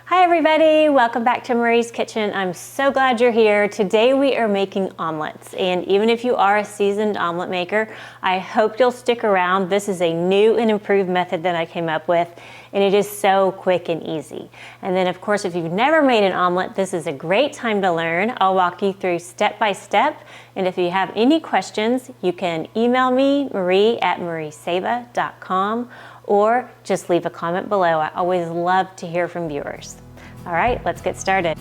Hi everybody, welcome back to Marie's Kitchen. I'm so glad you're here. Today we are making omelets, and even if you are a seasoned omelet maker, I hope you'll stick around. This is a new and improved method that I came up with, and it is so quick and easy. And then of course, if you've never made an omelet, this is a great time to learn. I'll walk you through step by step, and if you have any questions, you can email me, marie@marieseva.com, or just leave a comment below. I always love to hear from viewers. All right, let's get started.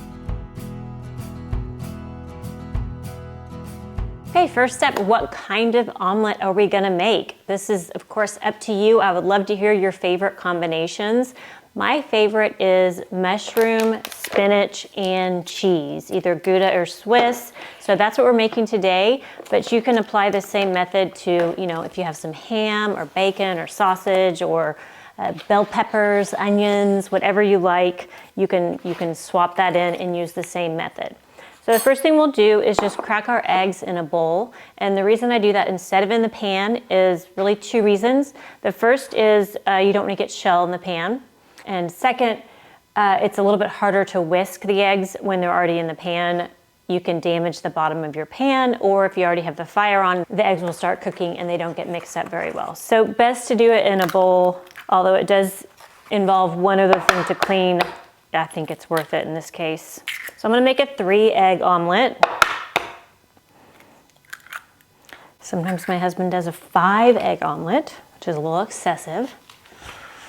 Okay, first step, what kind of omelet are we gonna make? This is, of course, up to you. I would love to hear your favorite combinations. My favorite is mushroom, spinach, and cheese, either Gouda or Swiss. So that's what we're making today, but you can apply the same method to, if you have some ham or bacon or sausage or bell peppers, onions, whatever you like, you can swap that in and use the same method. So the first thing we'll do is just crack our eggs in a bowl. And the reason I do that instead of in the pan is really two reasons. The first is you don't want to get shell in the pan. And second, it's a little bit harder to whisk the eggs when they're already in the pan. You can damage the bottom of your pan, or if you already have the fire on, the eggs will start cooking and they don't get mixed up very well. So best to do it in a bowl, although it does involve one other thing to clean. I think it's worth it in this case. So I'm gonna make a 3-egg omelet. Sometimes my husband does a 5-egg omelet, which is a little excessive.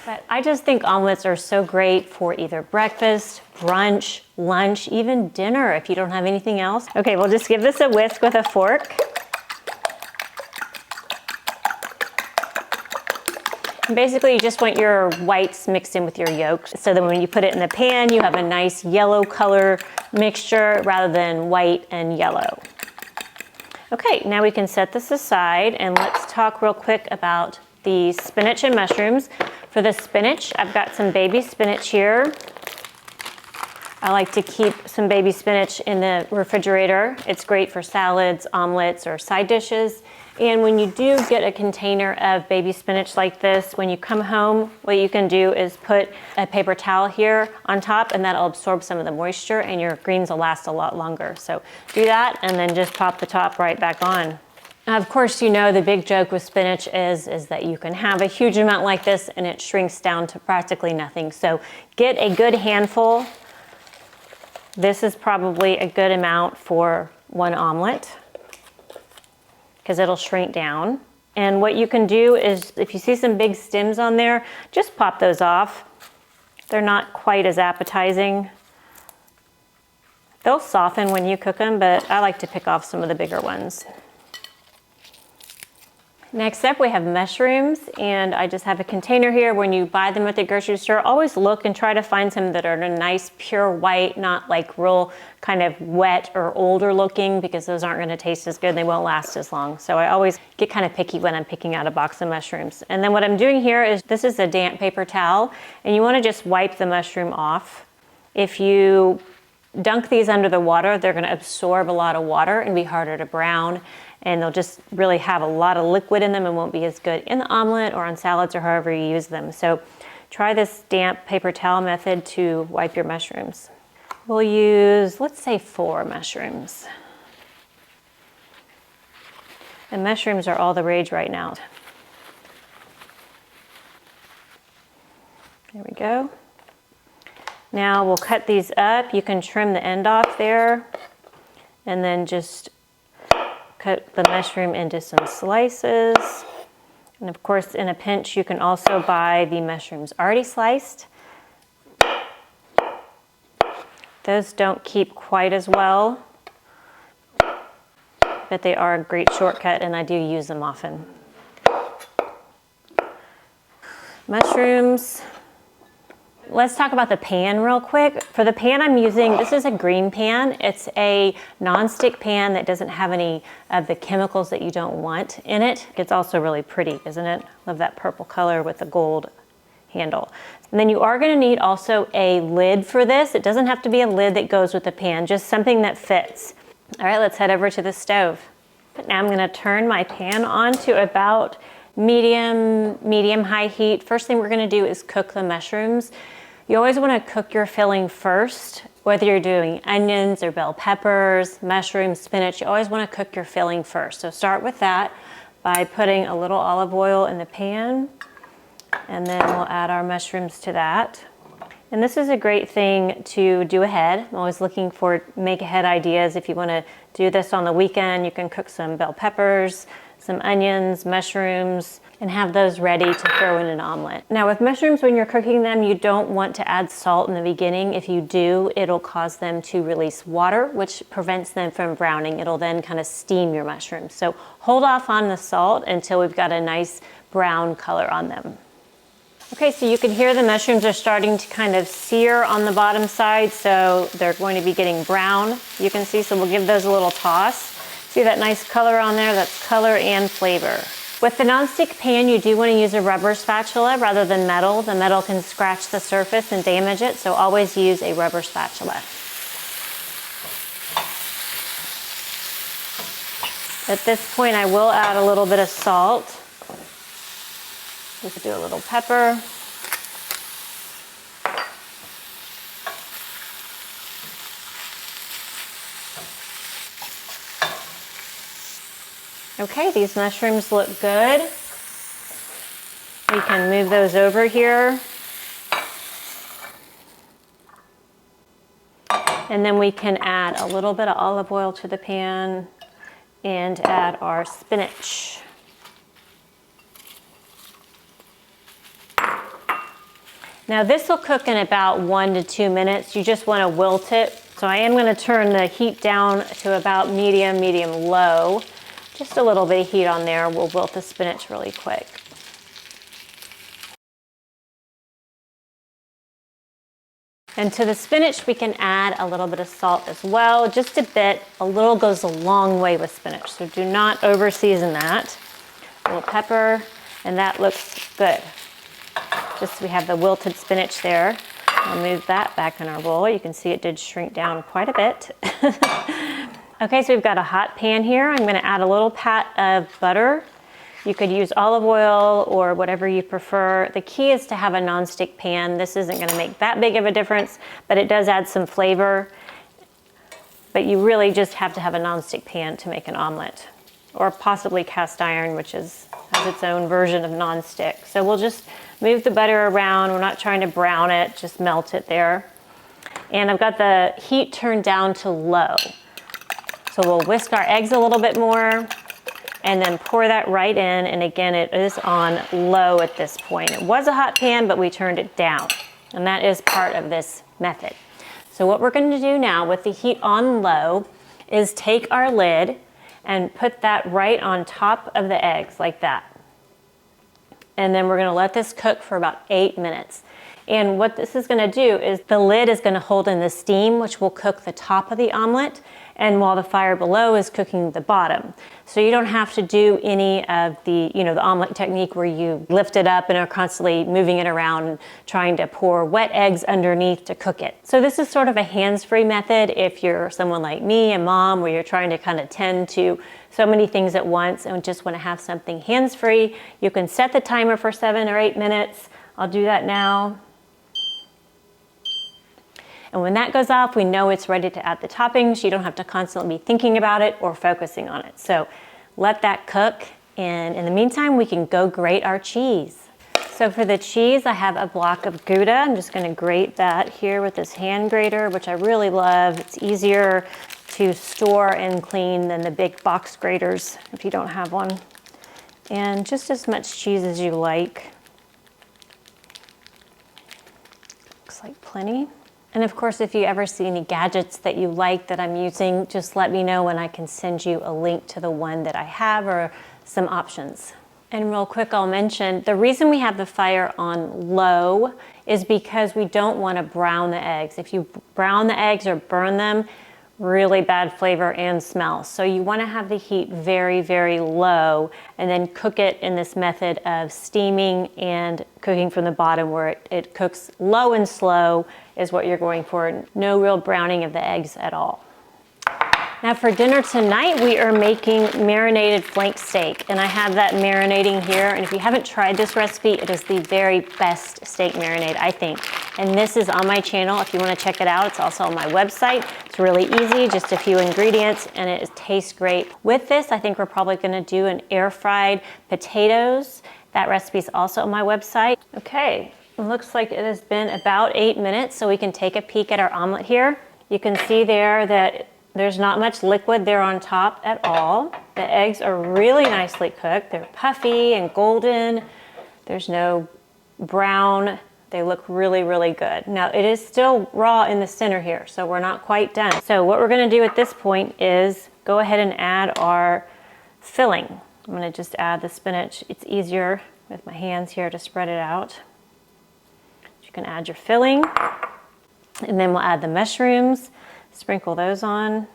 But I just think omelets are so great for either breakfast, brunch, lunch, even dinner if you don't have anything else. Okay, we'll just give this a whisk with a fork. And basically, you just want your whites mixed in with your yolks, so that when you put it in the pan, you have a nice yellow color mixture rather than white and yellow. Okay, now we can set this aside, and let's talk real quick about the spinach and mushrooms. For the spinach, I've got some baby spinach here. I like to keep some baby spinach in the refrigerator. It's great for salads, omelets, or side dishes. And when you do get a container of baby spinach like this, when you come home, what you can do is put a paper towel here on top, and that'll absorb some of the moisture, and your greens will last a lot longer. So do that, and then just pop the top right back on. Now, of course, the big joke with spinach is that you can have a huge amount like this and it shrinks down to practically nothing. So get a good handful. This is probably a good amount for one omelet because it'll shrink down. And what you can do is, if you see some big stems on there, just pop those off. They're not quite as appetizing. They'll soften when you cook them, but I like to pick off some of the bigger ones. Next up, we have mushrooms, and I just have a container here. When you buy them at the grocery store, always look and try to find some that are a nice pure white, not like real kind of wet or older looking, because those aren't gonna taste as good, they won't last as long. So I always get kind of picky when I'm picking out a box of mushrooms. And then what I'm doing here is, this is a damp paper towel, and you wanna just wipe the mushroom off. If you dunk these under the water, they're gonna absorb a lot of water and be harder to brown, and they'll just really have a lot of liquid in them and won't be as good in the omelet or on salads or however you use them. So try this damp paper towel method to wipe your mushrooms. We'll use, let's say 4 mushrooms. And mushrooms are all the rage right now. There we go. Now we'll cut these up. You can trim the end off there, and then just cut the mushroom into some slices. And of course, in a pinch, you can also buy the mushrooms already sliced. Those don't keep quite as well, but they are a great shortcut, and I do use them often. Mushrooms. Let's talk about the pan real quick. For the pan I'm using, this is a GreenPan. It's a non-stick pan that doesn't have any of the chemicals that you don't want in it. It's also really pretty, isn't it? Love that purple color with the gold handle. And then you are gonna need also a lid for this. It doesn't have to be a lid that goes with the pan, just something that fits. All right, let's head over to the stove. Now I'm gonna turn my pan on to about medium high heat. First thing we're gonna do is cook the mushrooms. You always want to cook your filling first, whether you're doing onions or bell peppers, mushrooms, spinach, you always want to cook your filling first. So start with that by putting a little olive oil in the pan, and then we'll add our mushrooms to that. And this is a great thing to do ahead. I'm always looking for make ahead ideas. If you want to do this on the weekend, you can cook some bell peppers, some onions, mushrooms, and have those ready to throw in an omelet. Now with mushrooms, when you're cooking them, you don't want to add salt in the beginning. If you do, it'll cause them to release water, which prevents them from browning. It'll then kind of steam your mushrooms. So hold off on the salt until we've got a nice brown color on them. Okay, so you can hear the mushrooms are starting to kind of sear on the bottom side, so they're going to be getting brown. You can see, so we'll give those a little toss. See that nice color on there? That's color and flavor. With the nonstick pan, you do want to use a rubber spatula rather than metal. The metal can scratch the surface and damage it, so always use a rubber spatula. At this point, I will add a little bit of salt. Just do a little pepper. Okay, these mushrooms look good. We can move those over here. And then we can add a little bit of olive oil to the pan and add our spinach. Now this will cook in about 1 to 2 minutes. You just want to wilt it. So I am going to turn the heat down to about medium, low. Just a little bit of heat on there will wilt the spinach really quick. And to the spinach, we can add a little bit of salt as well, just a bit. A little goes a long way with spinach, so do not over season that. A little pepper, and that looks good. Just we have the wilted spinach there. I'll move that back in our bowl. You can see it did shrink down quite a bit. Okay, so we've got a hot pan here. I'm going to add a little pat of butter. You could use olive oil or whatever you prefer. The key is to have a nonstick pan. This isn't going to make that big of a difference, but it does add some flavor. But you really just have to have a nonstick pan to make an omelet, or possibly cast iron, which has its own version of nonstick. So we'll just move the butter around. We're not trying to brown it, just melt it there. And I've got the heat turned down to low. So we'll whisk our eggs a little bit more and then pour that right in. And again, it is on low at this point. It was a hot pan, but we turned it down. And that is part of this method. So what we're going to do now with the heat on low is take our lid and put that right on top of the eggs like that. And then we're going to let this cook for about 8 minutes. And what this is going to do is the lid is going to hold in the steam, which will cook the top of the omelet, and while the fire below is cooking the bottom. So you don't have to do any of the, the omelet technique where you lift it up and are constantly moving it around and trying to pour wet eggs underneath to cook it. So this is sort of a hands-free method if you're someone like me, a mom, where you're trying to kind of tend to so many things at once and just want to have something hands-free. You can set the timer for 7 or 8 minutes. I'll do that now. And when that goes off, we know it's ready to add the toppings. You don't have to constantly be thinking about it or focusing on it. So let that cook. And in the meantime, we can go grate our cheese. So for the cheese, I have a block of Gouda. I'm just going to grate that here with this hand grater, which I really love. It's easier to store and clean than the big box graters if you don't have one. And just as much cheese as you like. Looks like plenty. And of course, if you ever see any gadgets that you like that I'm using, just let me know and I can send you a link to the one that I have or some options. And real quick, I'll mention, the reason we have the fire on low is because we don't want to brown the eggs. If you brown the eggs or burn them, really bad flavor and smell. So you want to have the heat very, very low and then cook it in this method of steaming and cooking from the bottom where it cooks low and slow is what you're going for. No real browning of the eggs at all. Now for dinner tonight, we are making marinated flank steak, and I have that marinating here. And if you haven't tried this recipe, it is the very best steak marinade, I think. And this is on my channel if you want to check it out. It's also on my website. It's really easy, just a few ingredients, and it tastes great. With this, I think we're probably going to do an air fried potatoes. That recipe is also on my website. Okay, it looks like it has been about 8 minutes, so we can take a peek at our omelet here. You can see there that there's not much liquid there on top at all. The eggs are really nicely cooked. They're puffy and golden. There's no brown. They look really, really good. Now it is still raw in the center here, so we're not quite done. So what we're gonna do at this point is go ahead and add our filling. I'm gonna just add the spinach. It's easier with my hands here to spread it out. You can add your filling, and then we'll add the mushrooms. Sprinkle those on.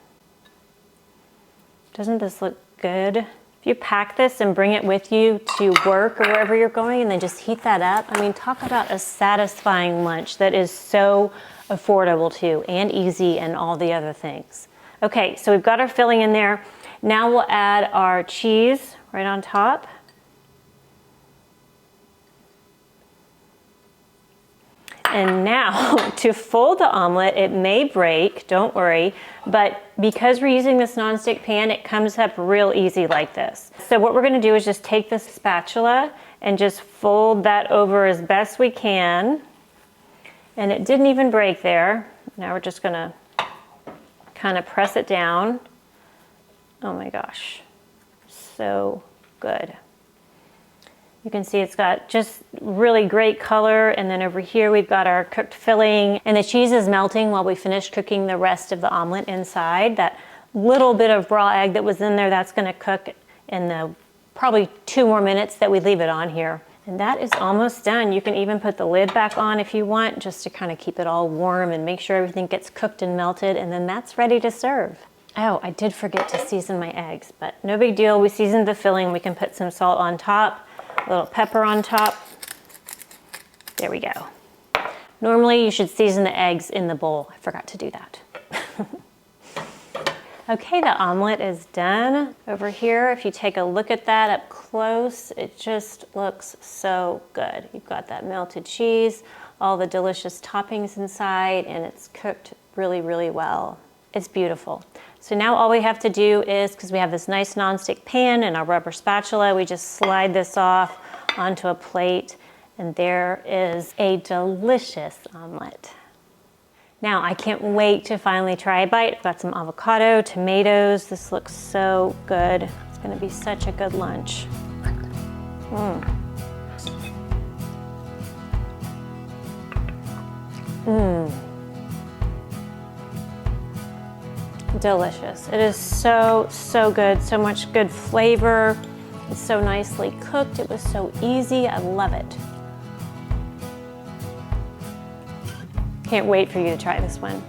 Doesn't this look good? If you pack this and bring it with you to work or wherever you're going and then just heat that up, I mean, talk about a satisfying lunch that is so affordable too, and easy, and all the other things. Okay, so we've got our filling in there. Now we'll add our cheese right on top. And now to fold the omelet, it may break, don't worry, but because we're using this nonstick pan, it comes up real easy like this. So what we're gonna do is just take this spatula and just fold that over as best we can. And it didn't even break there. Now we're just gonna kind of press it down. Oh my gosh, so good. You can see it's got just really great color, and then over here we've got our cooked filling, and the cheese is melting while we finish cooking the rest of the omelet inside. That little bit of raw egg that was in there, that's gonna cook in the probably 2 more minutes that we leave it on here. And that is almost done. You can even put the lid back on if you want, just to kind of keep it all warm and make sure everything gets cooked and melted, and then that's ready to serve. Oh, I did forget to season my eggs, but no big deal. We seasoned the filling. We can put some salt on top, a little pepper on top. There we go. Normally you should season the eggs in the bowl. I forgot to do that. Okay, the omelet is done. Over here, if you take a look at that up close, it just looks so good. You've got that melted cheese, all the delicious toppings inside, and it's cooked really, really well. It's beautiful. So now all we have to do is, because we have this nice nonstick pan and our rubber spatula, we just slide this off onto a plate, and there is a delicious omelet. Now I can't wait to finally try a bite. I've got some avocado, tomatoes. This looks so good. It's gonna be such a good lunch. Delicious. It is so, so good. So much good flavor. It's so nicely cooked. It was so easy. I love it. Can't wait for you to try this one.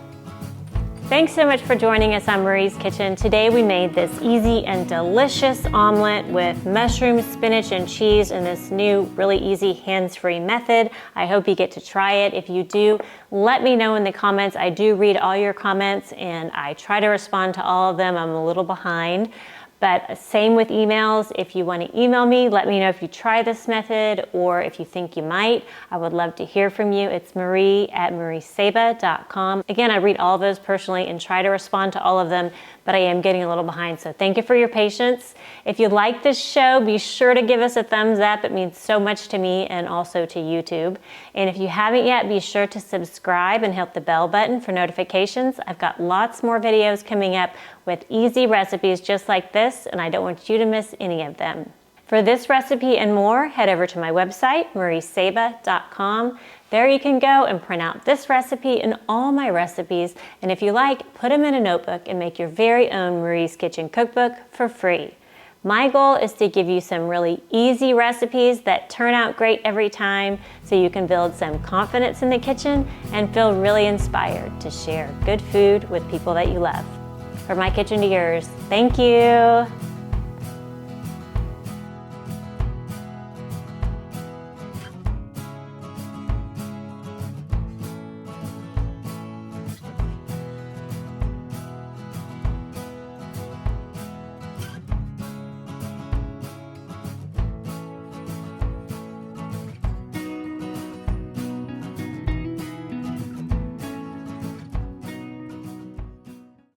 Thanks so much for joining us on Marie's Kitchen. Today we made this easy and delicious omelet with mushroom, spinach, and cheese in this new, really easy, hands-free method. I hope you get to try it. If you do, let me know in the comments. I do read all your comments and I try to respond to all of them. I'm a little behind. But same with emails. If you want to email me, let me know if you try this method or if you think you might. I would love to hear from you. It's marie@mariesaba.com. Again, I read all of those personally and try to respond to all of them, but I am getting a little behind, so thank you for your patience. If you like this show, be sure to give us a thumbs up. It means so much to me and also to YouTube. And if you haven't yet, be sure to subscribe and hit the bell button for notifications. I've got lots more videos coming up with easy recipes just like this, and I don't want you to miss any of them. For this recipe and more, head over to my website, mariesaba.com. There you can go and print out this recipe and all my recipes, and if you like, put them in a notebook and make your very own Marie's Kitchen cookbook for free. My goal is to give you some really easy recipes that turn out great every time so you can build some confidence in the kitchen and feel really inspired to share good food with people that you love. From my kitchen to yours, thank you.